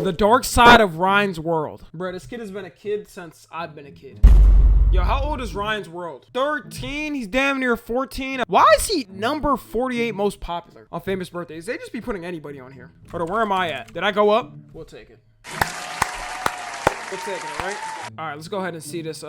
The dark side of Ryan's world. Bro, this kid has been a kid since I've been a kid. Yo, how old is Ryan's world? 13? He's damn near 14. Why is he number 48 most popular on famous birthdays? They just be putting anybody on here. Hold on, where am I at? Did I go up? We'll take it. We'll take it, all right? All right, let's go ahead and see this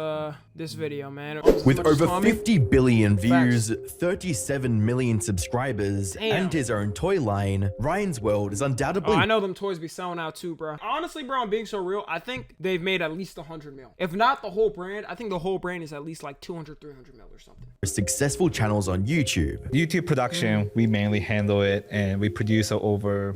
this video, man. With over 50 billion views, 37 million subscribers, and his own toy line, Ryan's World is undoubtedly... Oh, I know them toys be selling out too, bro. Honestly, bro, I'm being so real. I think they've made at least 100 mil. If not the whole brand, I think the whole brand is at least like 200, 300 mil or something. Successful channels on YouTube. YouTube production, we mainly handle it, and we produce over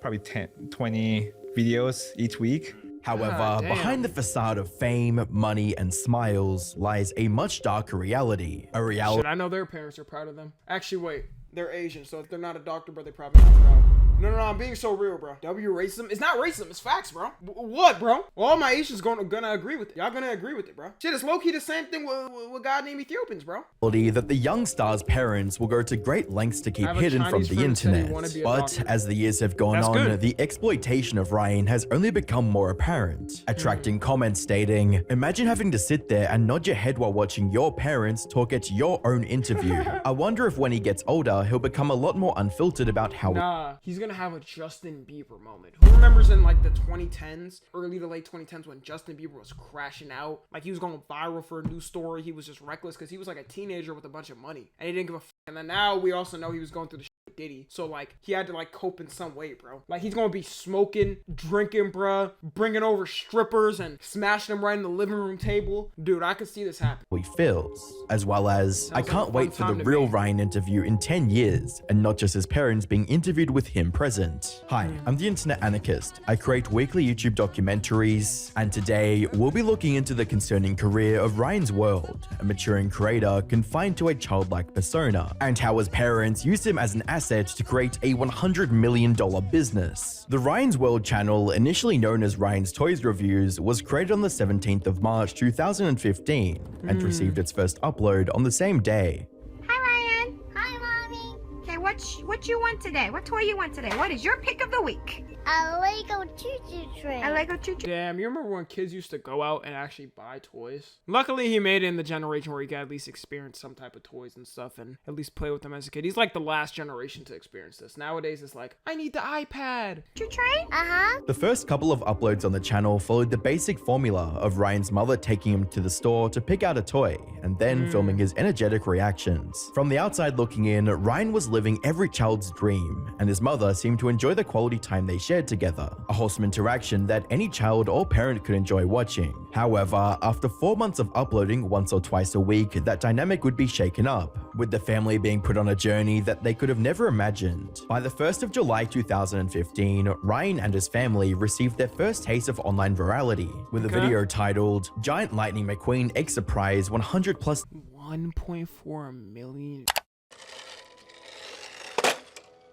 probably 20 videos each week. However, behind the facade of fame, money, and smiles lies a much darker reality. A reality. Shit, I know their parents are proud of them. Actually, wait. They're Asian, so if they're not a doctor, but they probably not proud. No, I'm being so real, bro. W racism? It's not racism, it's facts, bro. What, bro? All my Asians gonna agree with it. Y'all gonna agree with it, bro. Shit, it's low-key the same thing with goddamn Ethiopians, bro. That the young star's parents will go to great lengths to keep hidden from the internet. But as the years have gone on, the exploitation of Ryan has only become more apparent, attracting comments stating, "Imagine having to sit there and nod your head while watching your parents talk at your own interview. I wonder if when he gets older, he'll become a lot more unfiltered about how..." Nah, he's gonna have a Justin Bieber moment. Who remembers in like the 2010s, early to late 2010s, when Justin Bieber was crashing out? Like he was going viral for a news story. He was just reckless because he was like a teenager with a bunch of money and he didn't give a f. And then now we also know he was going through the shit with Diddy. So like he had to like cope in some way, bro. Like he's gonna be smoking, drinking, bro, bringing over strippers and smashing them right in the living room table. Dude, I could see this happen. He feels, as well as, I can't wait for the real Ryan interview in 10 years, and not just his parents being interviewed with him present. Hi, I'm the Internet Anarchist. I create weekly YouTube documentaries, and today we'll be looking into the concerning career of Ryan's World, a maturing creator confined to a childlike persona, and how his parents used him as an asset to create a $100 million business. The Ryan's World channel, initially known as Ryan's Toys Reviews, was created on the 17th of March 2015, and received its first upload on the same day. Hi, Ryan. Hi, Mommy. Okay, what you want today? What toy you want today? What is your pick of the week? A Lego choo-choo train. A Lego choo-choo. Damn, you remember when kids used to go out and actually buy toys? Luckily, he made it in the generation where he could at least experience some type of toys and stuff and at least play with them as a kid. He's like the last generation to experience this. Nowadays, it's like, I need the iPad. Choo train? Uh-huh. The first couple of uploads on the channel followed the basic formula of Ryan's mother taking him to the store to pick out a toy, and then filming his energetic reactions. From the outside looking in, Ryan was living every child's dream, and his mother seemed to enjoy the quality time they shared together, a wholesome interaction that any child or parent could enjoy watching. However, after 4 months of uploading once or twice a week, that dynamic would be shaken up, with the family being put on a journey that they could have never imagined. By the 1st of July 2015, Ryan and his family received their first taste of online virality, with a video titled, "Giant Lightning McQueen Egg Surprise 100 plus..." 1.4 million.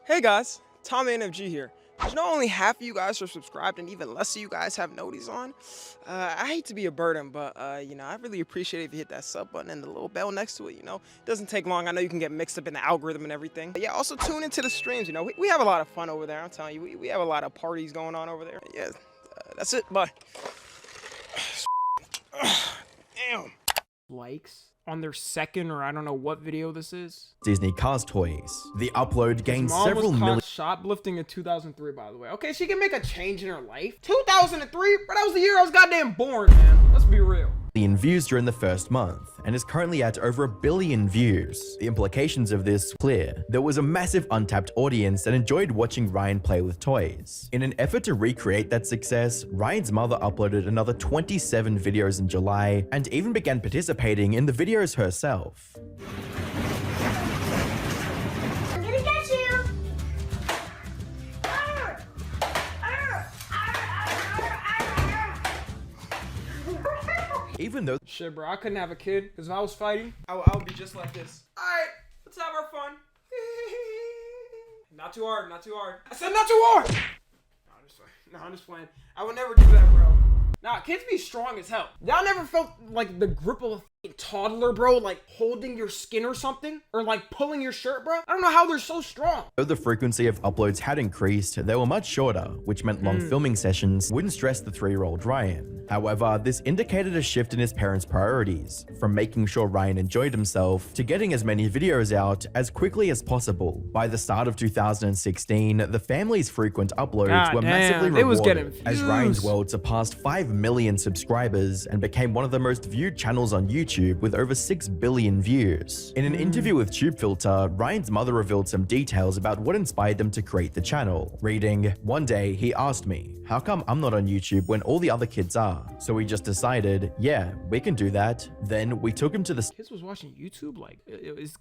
Hey guys, Tom NFG here. You know, only half of you guys are subscribed and even less of you guys have noties on. I hate to be a burden, but you know, I really appreciate it if you hit that sub button and the little bell next to it. You know, it doesn't take long. I know you can get mixed up in the algorithm and everything. But yeah, also tune into the streams. You know, we have a lot of fun over there. I'm telling you, we have a lot of parties going on over there. Yeah, that's it. Bye. Damn. Likes on their second, or I don't know what video this is. Disney Cars toys. The upload gained Mom several was million. caught shoplifting in 2003, by the way. Okay, she can make a change in her life. 2003? But that was the year I was goddamn born, man. Let's be real. Views during the first month, and is currently at over 1 billion views. The implications of this clear. There was a massive untapped audience that enjoyed watching Ryan play with toys. In an effort to recreate that success, Ryan's mother uploaded another 27 videos in July, and even began participating in the videos herself. I'm gonna get you. Even though Shit, bro, I couldn't have a kid, because if I was fighting, I would be just like this. Alright, let's have our fun. Not too hard, not too hard. I said not too hard! No, I'm just playing. I would never do that, bro. Nah, kids be strong as hell. Y'all never felt like the grip of a toddler, bro, like holding your skin or something, or like pulling your shirt, bro. I don't know how they're so strong. Though the frequency of uploads had increased, they were much shorter, which meant long filming sessions wouldn't stress the 3-year-old Ryan. However, this indicated a shift in his parents' priorities, from making sure Ryan enjoyed himself to getting as many videos out as quickly as possible. By the start of 2016, the family's frequent uploads were massively rewarded, as Ryan's World surpassed 5 million subscribers and became one of the most viewed channels on YouTube with over 6 billion views. In an interview with TubeFilter, Ryan's mother revealed some details about what inspired them to create the channel, reading, "One day he asked me, how come I'm not on YouTube when all the other kids are? So we just decided, yeah, we can do that. Then we took him to the Kids was watching YouTube? Like,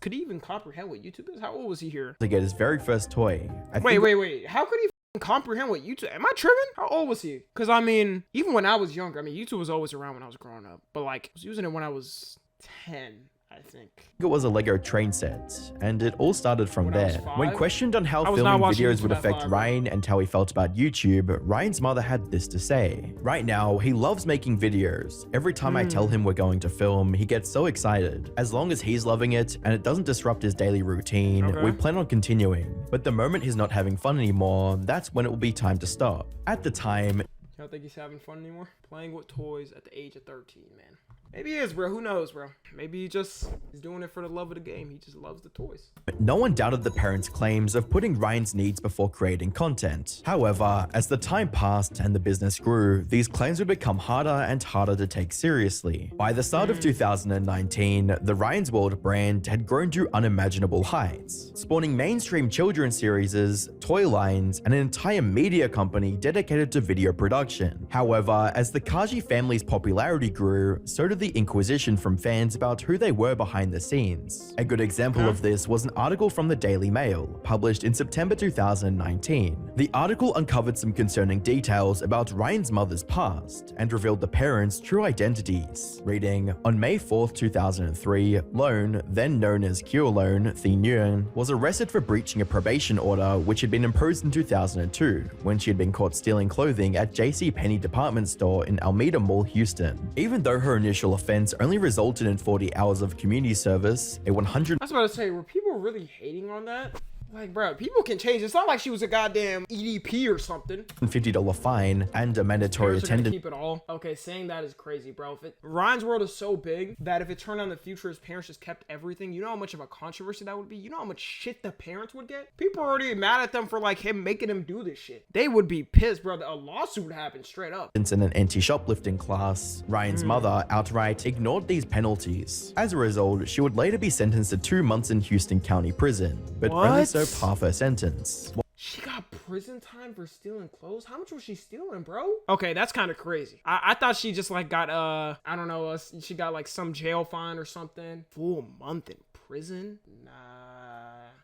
could he even comprehend what YouTube is? How old was he here? to get his very first toy. Wait. How could he comprehend what YouTube? Am I tripping? How old was he? Because I mean, even when I was younger, I mean, YouTube was always around when I was growing up, but like, I was using it when I was 10. I think It was a Lego train set, and it all started from When I was there. 5? When questioned on how I was filming not watching videos YouTube would at affect 5. Ryan and how he felt about YouTube, Ryan's mother had this to say. Right now, he loves making videos. Every time I tell him we're going to film, he gets so excited. As long as he's loving it and it doesn't disrupt his daily routine, we plan on continuing. But the moment he's not having fun anymore, that's when it will be time to stop. At the time, I don't think he's having fun anymore. Playing with toys at the age of 13, man. Maybe he is, bro. Who knows, bro? Maybe he's doing it for the love of the game. He just loves the toys. no one doubted the parents' claims of putting Ryan's needs before creating content. However, as the time passed and the business grew, these claims would become harder and harder to take seriously. By the start of 2019, the Ryan's World brand had grown to unimaginable heights, spawning mainstream children's series, toy lines, and an entire media company dedicated to video production. However, as the Kaji family's popularity grew, so did the inquisition from fans about who they were behind the scenes. A good example of this was an article from the Daily Mail, published in September 2019. The article uncovered some concerning details about Ryan's mother's past and revealed the parents' true identities. Reading, on May 4th, 2003, Lone, then known as Kyo Lone Thi Nguyen, was arrested for breaching a probation order which had been imposed in 2002 when she had been caught stealing clothing at JCPenney department store in Alameda Mall, Houston. Even though her initial offense only resulted in 40 hours of community service, a 100 I was about to say, were people really hating on that? Like, bro, people can change. It's not like she was a goddamn EDP or something. $50 fine and a mandatory Parents are gonna attendance keep it all. Okay, saying that is crazy, bro. Ryan's World is so big that if it turned out in the future his parents just kept everything, you know how much of a controversy that would be? You know how much shit the parents would get? People are already mad at them for like him making him do this shit. They would be pissed, bro. A lawsuit would happen straight up. in an anti-shoplifting class. Ryan's mother outright ignored these penalties. As a result, she would later be sentenced to 2 months in Houston County Prison, but only What? served half her sentence. She got prison time for stealing clothes? How much was she stealing, bro? Okay, that's kind of crazy. I thought she just like got, I don't know, she got like some jail fine or something. Full month in prison? Nah.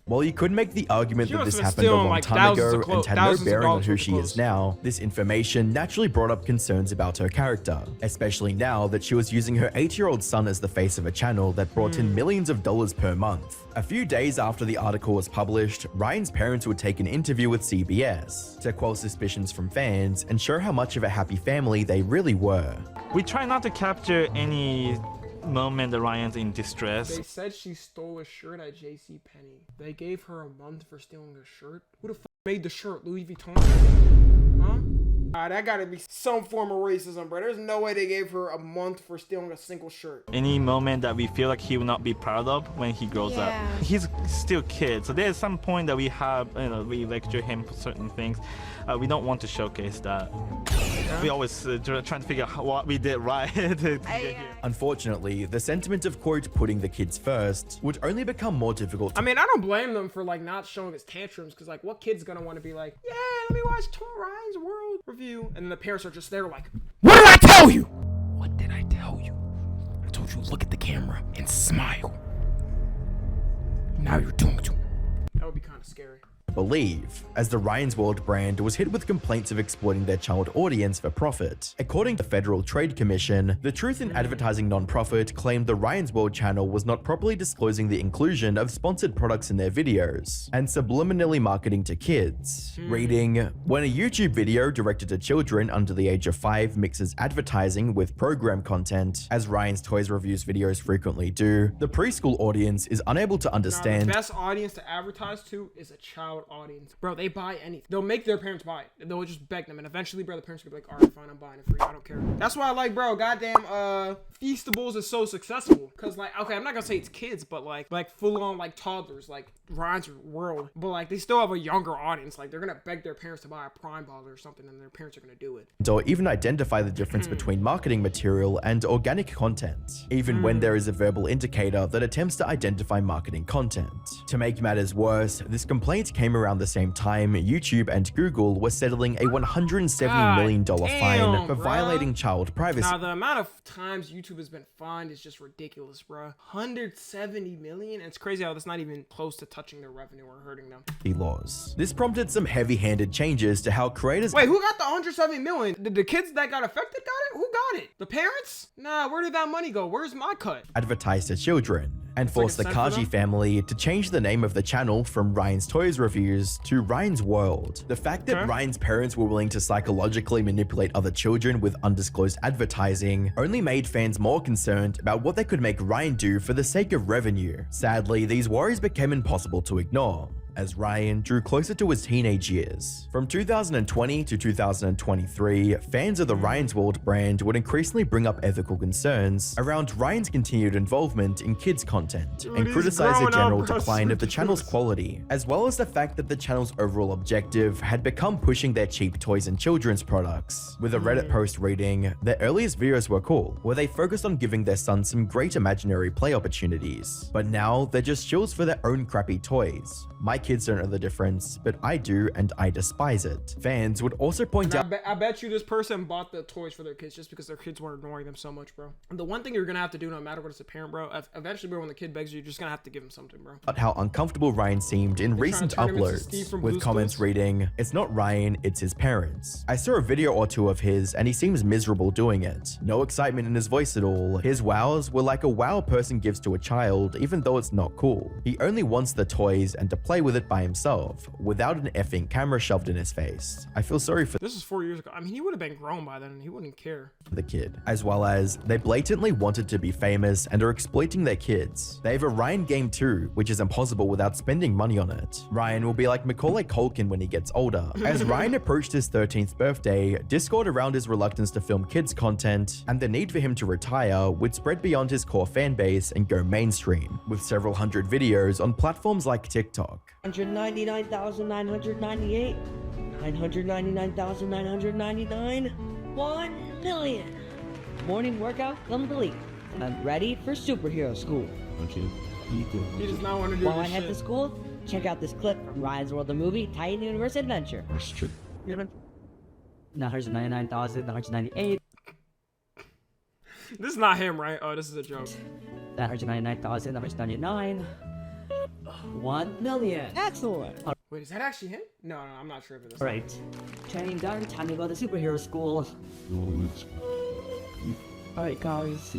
While you could make the argument She that must this have been happened a stealing, long like, time thousands ago of and had no thousands of bearing on dollars who worth of she is clothes. now, this information naturally brought up concerns about her character, especially now that she was using her 8-year-old son as the face of a channel that brought in millions of dollars per month. A few days after the article was published, Ryan's parents would take an interview with CBS to quell suspicions from fans and show how much of a happy family they really were. We try not to capture any moment that Ryan's in distress. They said she stole a shirt at JCPenney. They gave her a month for stealing a shirt? Who the f made the shirt? Louis Vuitton? Huh? That gotta be some form of racism, bro. There's no way they gave her a month for stealing a single shirt. Any moment that we feel like he will not be proud of when he grows up. He's still a kid, so there's some point that we have, we lecture him for certain things. We don't want to showcase that. We always trying to figure out what we did right to get here. Unfortunately, the sentiment of quote putting the kids first would only become more difficult I mean, I don't blame them for like not showing his tantrums, because like what kid's gonna want to be like, yeah, let me watch Tom Ryan's World review, and then the parents are just there like, what did I tell you? What did I tell you? I told you look at the camera and smile. Now you're doing it. That would be kind of scary. believe, as the Ryan's World brand was hit with complaints of exploiting their child audience for profit. According to the Federal Trade Commission, the Truth in Advertising nonprofit claimed the Ryan's World channel was not properly disclosing the inclusion of sponsored products in their videos and subliminally marketing to kids. Reading, when a YouTube video directed to children under the age of 5 mixes advertising with program content, as Ryan's Toys Reviews videos frequently do, the preschool audience is unable to understand. The best audience to advertise to is a child audience. Bro, they buy anything. They'll make their parents buy it. They'll just beg them. And eventually, bro, the parents will be like, all right, fine, I'm buying it for you. I don't care. That's why I like, bro, goddamn, Feastables is so successful. Because, like, okay, I'm not going to say it's kids, but, like full-on, like, toddlers, like, Ryan's World. But, like, they still have a younger audience. Like, they're going to beg their parents to buy a Prime bottle or something, and their parents are going to do it. Or even identify the difference between marketing material and organic content, even when there is a verbal indicator that attempts to identify marketing content. To make matters worse, this complaint came around the same time YouTube and Google were settling a $170 million fine for violating child privacy. Now, the amount of times YouTube has been fined is just ridiculous, bro. 170 million? It's crazy how that's not even close to touching their revenue or hurting them. Laws. This prompted some heavy-handed changes to how creators— Wait, who got the 170 million? Did the kids that got affected got it? Who got it? The parents? Nah, where did that money go? Where's my cut? advertised to children, and forced the like a cent for Kaji them? family to change the name of the channel from Ryan's Toys Reviews to Ryan's World. The fact that Ryan's parents were willing to psychologically manipulate other children with undisclosed advertising only made fans more concerned about what they could make Ryan do for the sake of revenue. Sadly, these worries became impossible to ignore as Ryan drew closer to his teenage years. From 2020 to 2023, fans of the Ryan's World brand would increasingly bring up ethical concerns around Ryan's continued involvement in kids' content and he's criticize a growing general up, bro. decline of the channel's quality, as well as the fact that the channel's overall objective had become pushing their cheap toys and children's products. With a Reddit post reading, "Their earliest videos were cool, where they focused on giving their son some great imaginary play opportunities, but now they're just shills for their own crappy toys. My kids don't know the difference, but I do, and I despise it." Fans would also point out— I bet you this person bought the toys for their kids just because their kids were ignoring them so much, bro. And the one thing you're gonna have to do no matter what as a parent, bro, eventually, bro, when the kid begs you're just gonna have to give him something, bro. how uncomfortable Ryan seemed in recent trying to turn him into Steve uploads, from with Blue's comments Clues? reading, "It's not Ryan, it's his parents. I saw a video or two of his and he seems miserable doing it. No excitement in his voice at all. His wows were like a wow a person gives to a child, even though it's not cool. He only wants the toys and to play with it by himself, without an effing camera shoved in his face. I feel sorry for This is 4 years ago. I mean, he would have been grown by then and he wouldn't care. the kid." As well as, they blatantly wanted to be famous and are exploiting their kids. They have a Ryan game too, which is impossible without spending money on it. Ryan will be like Macaulay Culkin when he gets older. As Ryan approached his 13th birthday, discord around his reluctance to film kids content and the need for him to retire would spread beyond his core fan base and go mainstream, with several hundred videos on platforms like TikTok. 199,998, 999,999, 1 million. Morning workout complete. I'm ready for superhero school. He does not want to do While I this head shit. to school, check out this clip from Ryan's World, the movie, Titan Universe Adventure. 999,998, This is not him, right? Oh, this is a joke. 999,999, 1 million. Excellent. Wait, is that actually him? No, I'm not sure if it is. All right, training done. Time to go to superhero school. All right, guys.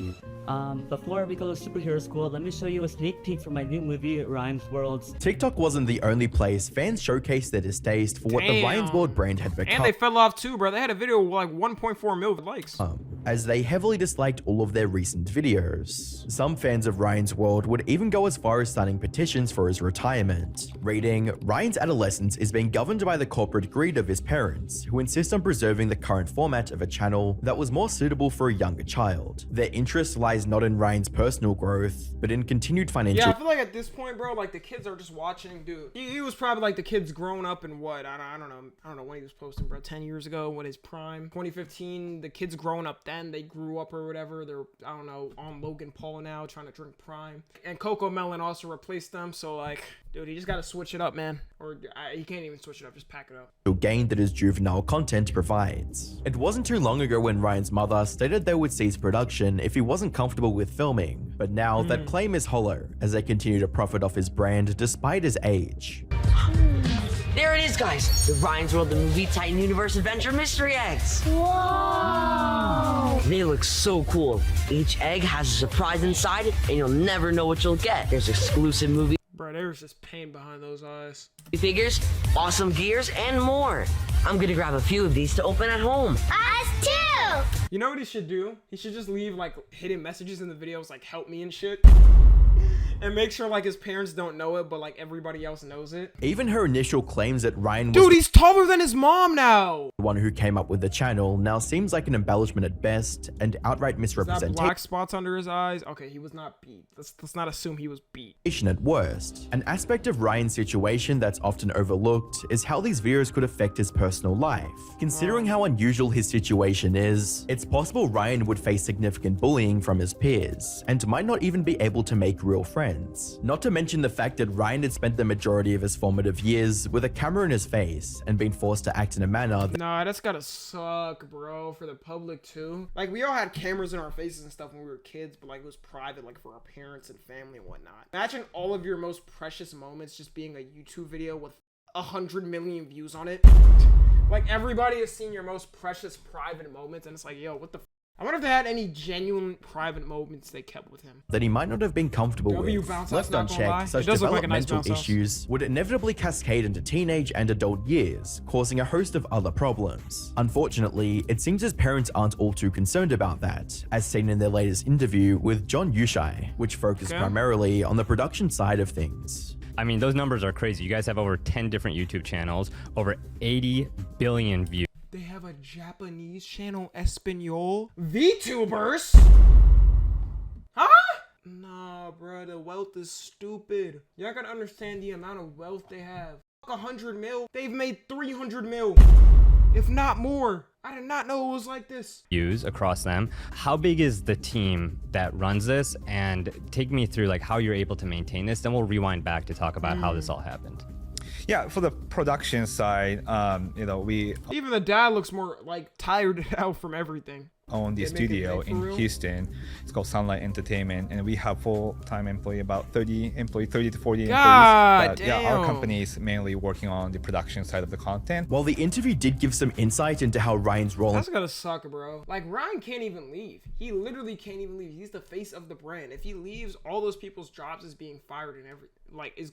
Before we go to superhero school, let me show you a sneak peek from my new movie, Ryan's World. TikTok wasn't the only place fans showcased their distaste for what the Damn. Ryan's World brand had become. And they fell off too, bro. They had a video with like 1.4 million likes. As they heavily disliked all of their recent videos. Some fans of Ryan's World would even go as far as signing petitions for his retirement. Reading, "Ryan's adolescence is being governed by the corporate greed of his parents, who insist on preserving the current format of a channel that was more suitable for a younger child. Their interest lies not in Ryan's personal growth, but in continued financial..." Yeah, I feel like at this point, bro, like the kids are just watching, dude. He was probably like the kids grown up in what? I don't know when he was posting, bro. 10 years ago, what his prime? 2015, the kids growing up then, they grew up or whatever. They're, I don't know, on Logan Paul now, trying to drink prime. And Coco Melon also replaced them, so like, dude, he just gotta switch it up, man. Or he can't even switch it up, just pack it up. gain that his juvenile content provides. It wasn't too long ago when Ryan's mother stated they would cease production if he wasn't comfortable with filming, but now that claim is hollow as they continue to profit off his brand despite his age. There it is, guys. The Ryan's World, the movie Titan Universe Adventure Mystery Eggs. Whoa! They look so cool. Each egg has a surprise inside it, and you'll never know what you'll get. There's exclusive movie Bro, there's just pain behind those eyes. figures, awesome gears, and more. I'm gonna grab a few of these to open at home. Us too! You know what he should do? He should just leave like hidden messages in the videos like help me and shit. And make sure like his parents don't know it, but like everybody else knows it. Even her initial claims that Ryan was Dude, he's taller than his mom now. the one who came up with the channel now seems like an embellishment at best and outright Is that misrepresentation black spots under his eyes? Okay, he was not beat. Let's not assume he was beat. at worst. An aspect of Ryan's situation that's often overlooked is how these videos could affect his personal life. Considering how unusual his situation is, it's possible Ryan would face significant bullying from his peers and might not even be able to make real friends. Not to mention the fact that Ryan had spent the majority of his formative years with a camera in his face and been forced to act in a manner that Nah, that's gotta suck, bro, for the public too. Like, we all had cameras in our faces and stuff when we were kids, but like it was private, like for our parents and family and whatnot. Imagine all of your most precious moments just being a YouTube video with 100 million views on it. Like, everybody has seen your most precious private moments, and it's like, yo, what the I wonder if they had any genuine private moments they kept with him. he might not have been comfortable W with. bounce Left house, not gonna lie. unchecked, such It does look like a nice developmental bounce house. issues would inevitably cascade into teenage and adult years, causing a host of other problems. Unfortunately, it seems his parents aren't all too concerned about that, as seen in their latest interview with John Yushai, which focused primarily on the production side of things. I mean, those numbers are crazy. You guys have over 10 different YouTube channels, over 80 billion views. They have a Japanese channel, Espanol. VTubers? Huh? Nah, bro, the wealth is stupid. Y'all gotta understand the amount of wealth they have. 100 mil. They've made 300 mil, if not more. I did not know it was like this. Views across them. How big is the team that runs this? And take me through like how you're able to maintain this. Then we'll rewind back to talk about how this all happened. Yeah, for the production side, you know, we Even the dad looks more like tired out from everything. own the They make it studio big for in real? Houston. It's called Sunlight Entertainment, and we have full-time employee, about 30 to 40 God employees. But yeah, our damn. company is mainly working on the production side of the content. While the interview did give some insight into how Ryan's role That's gotta suck, bro. Like, Ryan can't even leave. He literally can't even leave. He's the face of the brand. If he leaves, all those people's jobs is being fired and is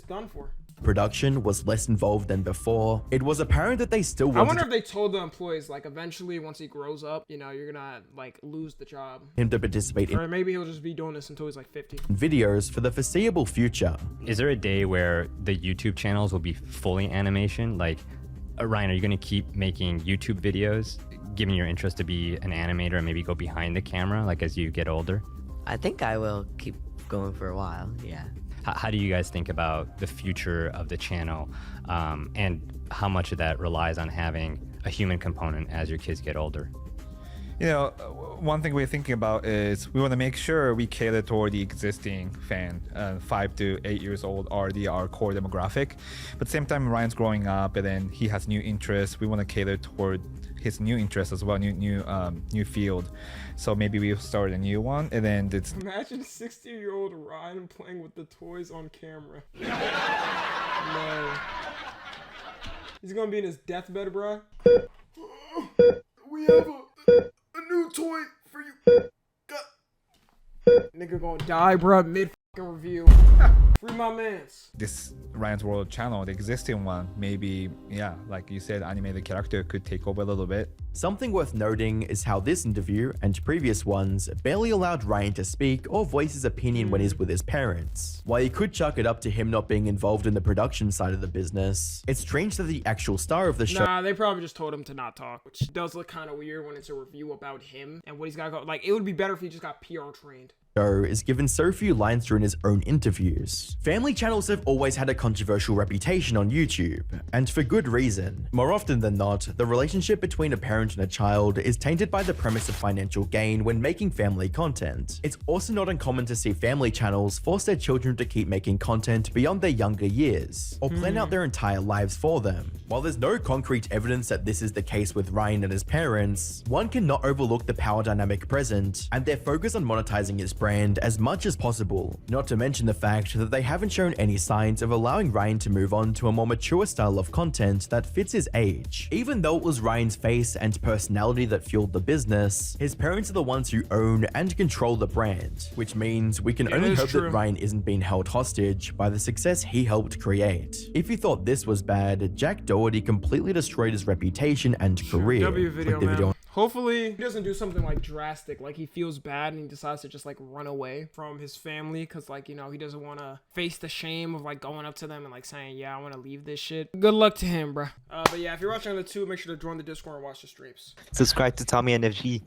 done for. production was less involved than before, it was apparent that they still I wanted wonder if they told the employees, like, eventually, once he grows up, you know, you're gonna, like, lose the job. him to participate in Or maybe he'll just be doing this until he's, like, 50. videos for the foreseeable future. Is there a day where the YouTube channels will be fully animation? Like, Ryan, are you going to keep making YouTube videos, given your interest to be an animator and maybe go behind the camera, like as you get older? I think I will keep going for a while, yeah. How do you guys think about the future of the channel, and how much of that relies on having a human component as your kids get older? You know, one thing we're thinking about is we want to make sure we cater toward the existing fan. 5 to 8 years old are our core demographic. But at the same time, Ryan's growing up, and then he has new interests. We want to cater toward his new interests as well, new field. So maybe we'll start a new one, and then it's Imagine 60-year-old Ryan playing with the toys on camera. No. He's gonna be in his deathbed, bro. We have a new toy for you. Nigga gonna die, bro, mid fucking review. Free my mans. this Ryan's World channel, the existing one, maybe, yeah, like you said, animated character could take over a little bit. Something worth noting is how this interview and previous ones barely allowed Ryan to speak or voice his opinion when he's with his parents. While you could chalk it up to him not being involved in the production side of the business, it's strange that the actual star of the show Nah, they probably just told him to not talk, which does look kind of weird when it's a review about him and what he's got to go. Like, it would be better if he just got PR trained. is given so few lines during his own interviews. Family channels have always had a controversial reputation on YouTube, and for good reason. More often than not, the relationship between a parent and a child is tainted by the premise of financial gain when making family content. It's also not uncommon to see family channels force their children to keep making content beyond their younger years, or plan out their entire lives for them. While there's no concrete evidence that this is the case with Ryan and his parents, one cannot overlook the power dynamic present and their focus on monetizing his brand brand as much as possible, not to mention the fact that they haven't shown any signs of allowing Ryan to move on to a more mature style of content that fits his age. Even though it was Ryan's face and personality that fueled the business, his parents are the ones who own and control the brand, which means we can only hope that Ryan isn't being held hostage by the success he helped create. If you thought this was bad, Jack Doherty completely destroyed his reputation and career. Click the video. Hopefully he doesn't do something like drastic, like he feels bad and he decides to just like run away from his family because like, you know, he doesn't want to face the shame of like going up to them and like saying, yeah, I want to leave this shit. Good luck to him, bruh. But yeah, if you're watching on the tube, make sure to join the Discord and watch the streams. Subscribe to Tommy NFG.